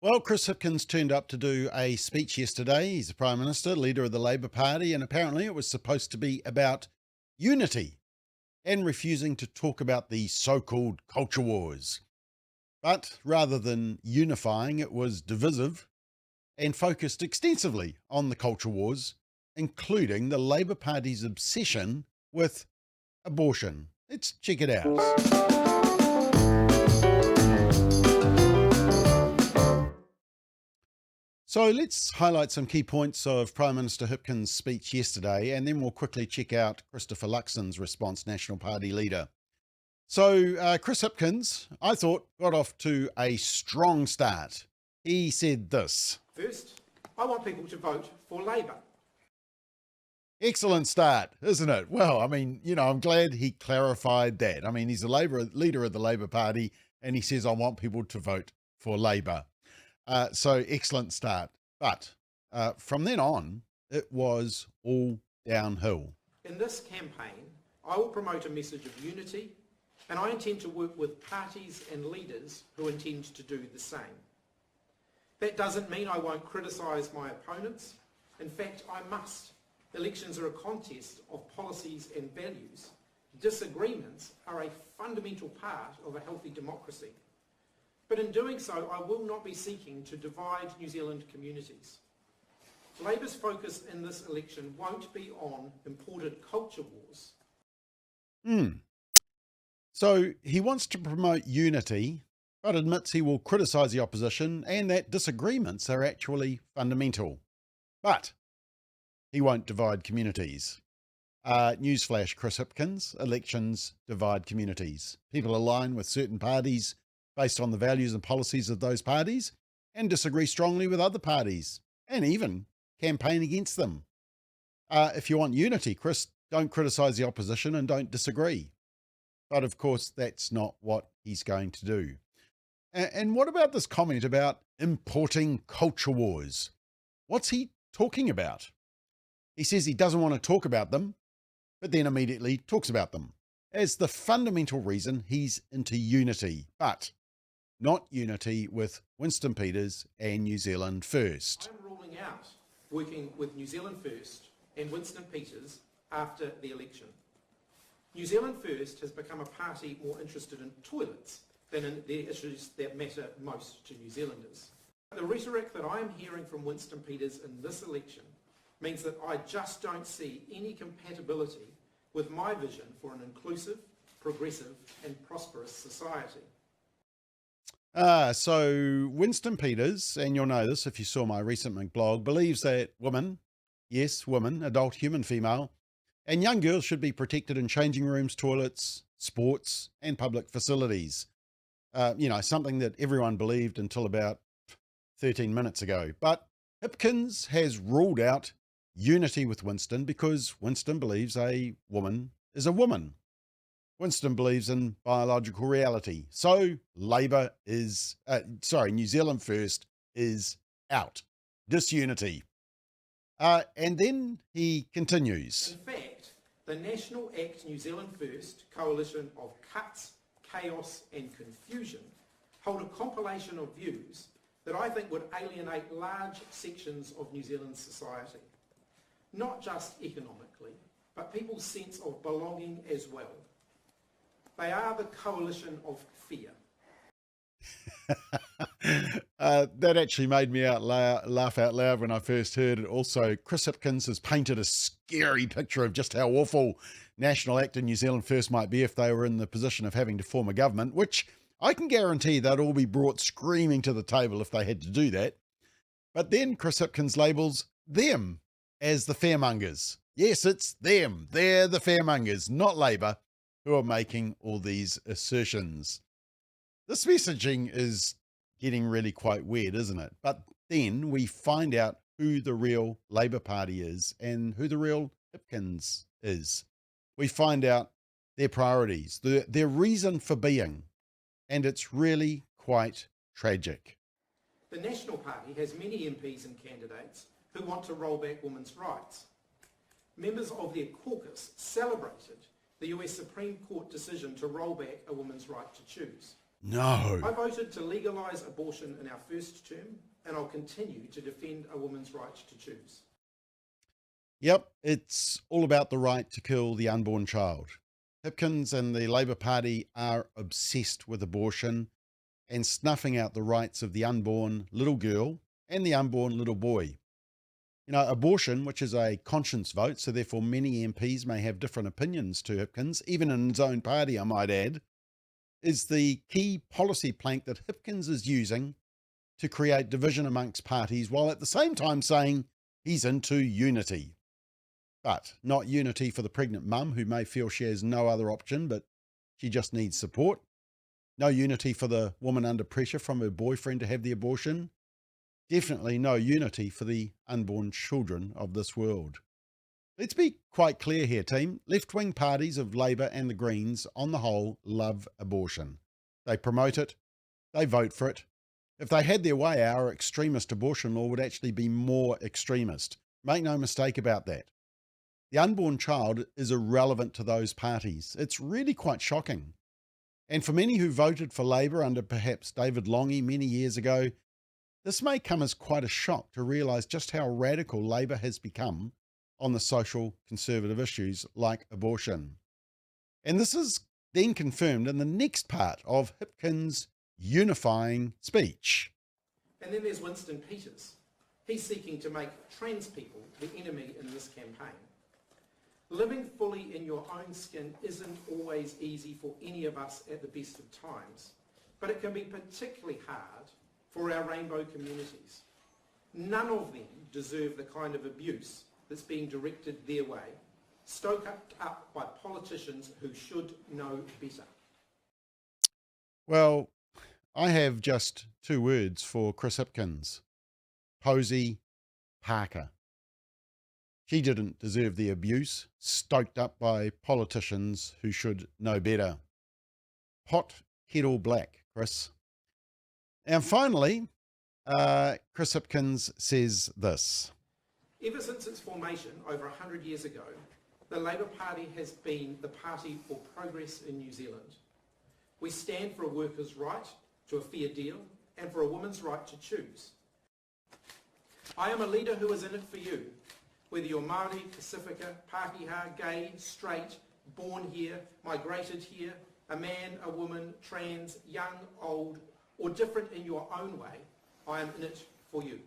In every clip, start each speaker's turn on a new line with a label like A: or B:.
A: Well, Chris Hipkins turned up to do a speech yesterday. He's the Prime Minister, leader of the Labour Party, and apparently it was supposed to be about unity and refusing to talk about the so-called culture wars. But rather than unifying, it was divisive and focused extensively on the culture wars, including the Labour Party's obsession with abortion. Let's check it out. So let's highlight some key points of Prime Minister Hipkins' speech yesterday, and then we'll quickly check out Christopher Luxon's response, National Party leader. So Chris Hipkins, I thought, got off to a strong start. He said this.
B: First, I want people to vote for Labour.
A: Excellent start, isn't it? Well, I mean, I'm glad he clarified that. I mean, he's the leader of the Labour Party, and he says, I want people to vote for Labour. So excellent start. But from then on, it was all downhill.
B: In this campaign, I will promote a message of unity, and I intend to work with parties and leaders who intend to do the same. That doesn't mean I won't criticise my opponents. In fact, I must. Elections are a contest of policies and values. Disagreements are a fundamental part of a healthy democracy. But in doing so, I will not be seeking to divide New Zealand communities. Labour's focus in this election won't be on imported culture wars.
A: So he wants to promote unity, but admits he will criticise the opposition and that disagreements are actually fundamental. But he won't divide communities. Newsflash, Chris Hipkins, elections divide communities. People align with certain parties based on the values and policies of those parties and disagree strongly with other parties and even campaign against them. If you want unity, Chris, don't criticise the opposition and don't disagree. But of course, that's not what he's going to do. And what about this comment about importing culture wars? What's he talking about? He says he doesn't want to talk about them, but then immediately talks about them as the fundamental reason he's into unity, but not unity with Winston Peters and New Zealand First.
B: I'm ruling out working with New Zealand First and Winston Peters after the election. New Zealand First has become a party more interested in toilets than in the issues that matter most to New Zealanders. The rhetoric that I'm hearing from Winston Peters in this election means that I just don't see any compatibility with my vision for an inclusive, progressive and prosperous society.
A: So Winston Peters, and you'll know this if you saw my recent McBLOG, believes that women, yes, women, adult human female, and young girls should be protected in changing rooms, toilets, sports, and public facilities. Something that everyone believed until about 13 minutes ago. But Hipkins has ruled out unity with Winston because Winston believes a woman is a woman. Winston believes in biological reality. So New Zealand First is out. Disunity. And then he continues.
B: In fact, the National Act New Zealand First coalition of cuts, chaos and confusion hold a compilation of views that I think would alienate large sections of New Zealand society. Not just economically, but people's sense of belonging as well. They are the coalition of fear.
A: That actually made me laugh out loud when I first heard it. Also, Chris Hipkins has painted a scary picture of just how awful National Act and New Zealand First might be if they were in the position of having to form a government, which I can guarantee they'd all be brought screaming to the table if they had to do that. But then Chris Hipkins labels them as the fairmongers. Yes, it's them. They're the fairmongers, not Labour, who are making all these assertions. This messaging is getting really quite weird, isn't it? But then we find out who the real Labour Party is and who the real Hipkins is. We find out their priorities, their reason for being, and it's really quite tragic.
B: The National Party has many MPs and candidates who want to roll back women's rights. Members of their caucus celebrated the US Supreme Court decision to roll back a woman's right to choose.
A: No.
B: I voted to legalise abortion in our first term, and I'll continue to defend a woman's right to choose.
A: Yep, it's all about the right to kill the unborn child. Hipkins and the Labour Party are obsessed with abortion and snuffing out the rights of the unborn little girl and the unborn little boy. You know, abortion, which is a conscience vote, so therefore many MPs may have different opinions to Hipkins, even in his own party, I might add, is the key policy plank that Hipkins is using to create division amongst parties while at the same time saying he's into unity. But not unity for the pregnant mum who may feel she has no other option, but she just needs support. No unity for the woman under pressure from her boyfriend to have the abortion. Definitely no unity for the unborn children of this world. Let's be quite clear here, team. Left-wing parties of Labour and the Greens, on the whole, love abortion. They promote it. They vote for it. If they had their way, our extremist abortion law would actually be more extremist. Make no mistake about that. The unborn child is irrelevant to those parties. It's really quite shocking. And for many who voted for Labour under perhaps David Lange many years ago, this may come as quite a shock to realise just how radical Labour has become on the social conservative issues like abortion. And this is then confirmed in the next part of Hipkins' unifying speech.
B: And then there's Winston Peters. He's seeking to make trans people the enemy in this campaign. Living fully in your own skin isn't always easy for any of us at the best of times, but it can be particularly hard for our rainbow communities. None of them deserve the kind of abuse that's being directed their way, stoked up by politicians who should know better.
A: Well, I have just two words for Chris Hipkins. Posey Parker. She didn't deserve the abuse, stoked up by politicians who should know better. Pot kettle black, Chris. And finally, Chris Hipkins says this.
B: Ever since its formation over 100 years ago, the Labour Party has been the party for progress in New Zealand. We stand for a worker's right to a fair deal and for a woman's right to choose. I am a leader who is in it for you, whether you're Māori, Pacifica, Pākehā, gay, straight, born here, migrated here, a man, a woman, trans, young, old, or different in your own way, I am in it for you.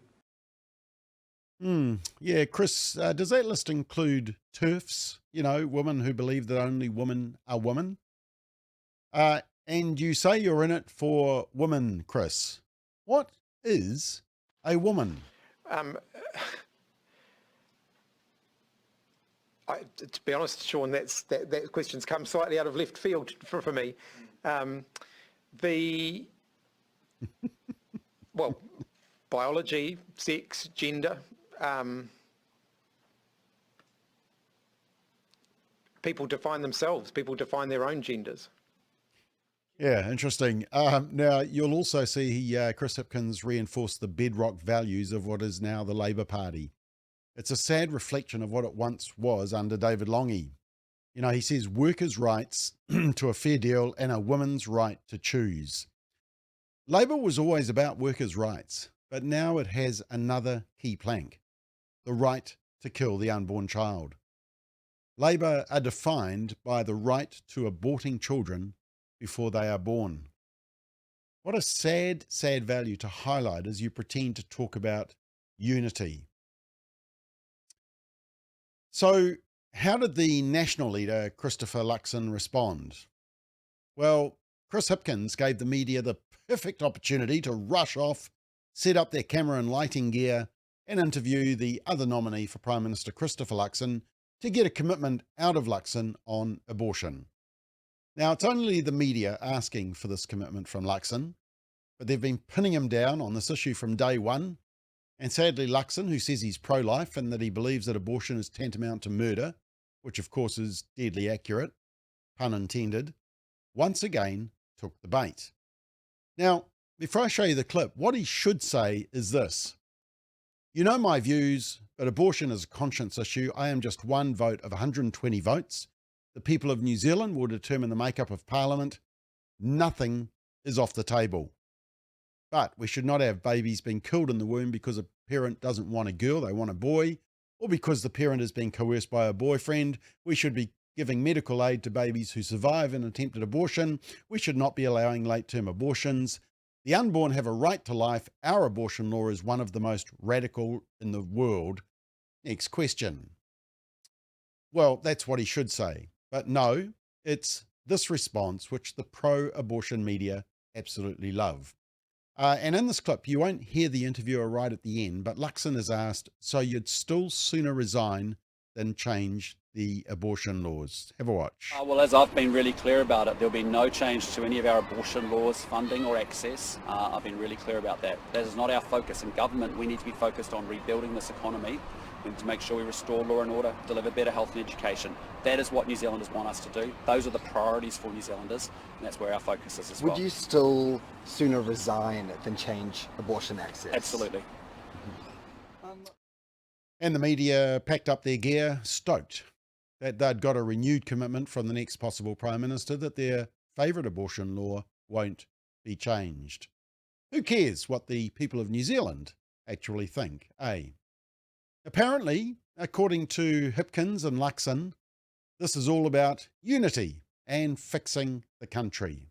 A: Yeah, Chris, does that list include TERFs, you know, women who believe that only women are women? And you say you're in it for women, Chris. What is a woman?
C: To be honest, Sean, that question's come slightly out of left field for me. Well, biology, sex, gender. People define themselves. People define their own genders.
A: Yeah, interesting. Now, you'll also see Chris Hipkins reinforce the bedrock values of what is now the Labour Party. It's a sad reflection of what it once was under David Lange. You know, he says workers' rights to a fair deal and a woman's right to choose. Labour was always about workers' rights, but now it has another key plank, the right to kill the unborn child. Labour are defined by the right to aborting children before they are born. What a sad, sad value to highlight as you pretend to talk about unity. So, how did the national leader, Christopher Luxon, respond? Well, Chris Hipkins gave the media the perfect opportunity to rush off, set up their camera and lighting gear, and interview the other nominee for Prime Minister, Christopher Luxon, to get a commitment out of Luxon on abortion. Now, it's only the media asking for this commitment from Luxon, but they've been pinning him down on this issue from day one. And sadly, Luxon, who says he's pro-life and that he believes that abortion is tantamount to murder, which of course is deadly accurate, pun intended, once again took the bait. Now, before I show you the clip, what he should say is this. You know my views, but abortion is a conscience issue. I am just one vote of 120 votes. The people of New Zealand will determine the makeup of Parliament. Nothing is off the table. But we should not have babies being killed in the womb because a parent doesn't want a girl, they want a boy, or because the parent is being coerced by a boyfriend. We should be giving medical aid to babies who survive an attempted abortion. We should not be allowing late-term abortions. The unborn have a right to life. Our abortion law is one of the most radical in the world. Next question. Well, that's what he should say. But no, it's this response which the pro-abortion media absolutely love. And in this clip, you won't hear the interviewer right at the end, but Luxon is asked, so you'd still sooner resign than change the abortion laws? Have a watch.
D: Well, as I've been really clear about it, there'll be no change to any of our abortion laws, funding or access. I've been really clear about that. That is not our focus. In government, we need to be focused on rebuilding this economy. We need to make sure we restore law and order, deliver better health and education. That is what New Zealanders want us to do. Those are the priorities for New Zealanders, and that's where our focus is as well.
E: Would you still sooner resign than change abortion access?
D: Absolutely.
A: And the media packed up their gear, stoked that they'd got a renewed commitment from the next possible Prime Minister that their favourite abortion law won't be changed. Who cares what the people of New Zealand actually think, eh? Apparently, according to Hipkins and Luxon, this is all about unity and fixing the country.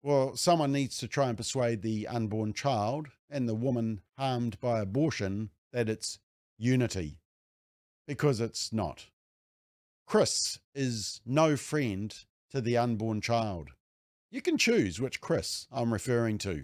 A: Well, someone needs to try and persuade the unborn child and the woman harmed by abortion that it's unity, because it's not. Chris is no friend to the unborn child. You can choose which Chris I'm referring to.